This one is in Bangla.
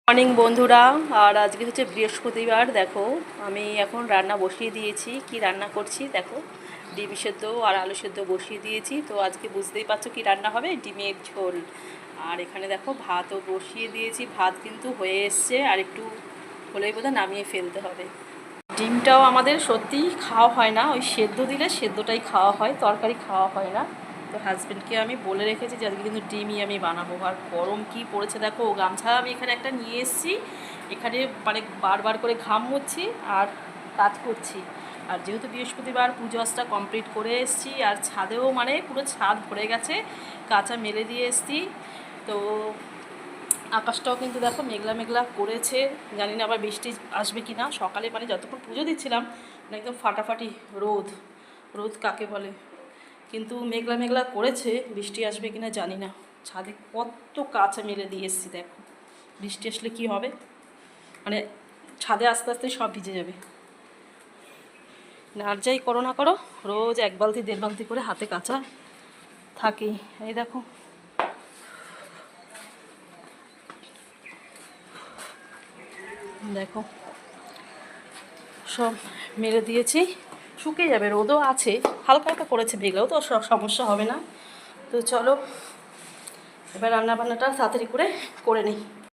মর্নিং বন্ধুরা। আর আজকে হচ্ছে বৃহস্পতিবার। দেখো আমি এখন রান্না বসিয়ে দিয়েছি। কি রান্না করছি দেখো, ডিম সেদ্ধ আর আলু সেদ্ধ বসিয়ে দিয়েছি। তো আজকে বুঝতেই পারছো কি রান্না হবে, ডিমের ঝোল। আর এখানে দেখো ভাতও বসিয়ে দিয়েছি, ভাত কিন্তু হয়ে এসছে, আর একটু হলেই বোধহয় নামিয়ে ফেলতে হবে। ডিমটাও আমাদের সত্যিই খাওয়া হয় না, ওই সেদ্ধ দিলে সেদ্ধটাই খাওয়া হয়, তরকারি খাওয়া হয় না। তো হাজব্যান্ডকে আমি বলে রেখেছি যে আজকে কিন্তু ডিমই আমি বানাবো। আর গরম কি পড়েছে দেখো, গামছা আমি এখানে একটা নিয়ে এসেছি, এখানে মানে বারবার করে ঘাম মুছছি আর কাজ করছি। আর যেহেতু বৃহস্পতিবার পুজো আজটা কমপ্লিট করে এসেছি, আর ছাদেও মানে পুরো ছাদ ভরে গেছে, কাঁচা মেলে দিয়ে এসেছি। তো আকাশটাও কিন্তু দেখো মেঘলা মেঘলা করেছে, জানি না আবার বৃষ্টি আসবে কি না। সকালে মানে যতক্ষণ পুজো দিচ্ছিলাম মানে একদম ফাটাফাটি রোদ, রোদ কাকে বলে, কিন্তু মেঘলা মেঘলা করেছে, বৃষ্টি আসবে কি না জানি না। ছাদে কত কাঁচা মেলে দিয়ে এসেছি দেখো, বৃষ্টি আসলে কি হবে, মানে ছাদে আস্তে আস্তে সব ভিজে যাবে। আর যাই করো না করো, রোজ এক বালতি দেড় বালতি করে হাতে কাঁচা থাকেই। এই দেখো দেখো সব মেরে দিয়েছি, শুকিয়ে যাবে, রোদও আছে, হালকা হালকা করেছে, মেঘলাও তো সমস্যা হবে না। তো চলো এবার রান্নাবান্নাটা তাড়াতাড়ি করে নিই।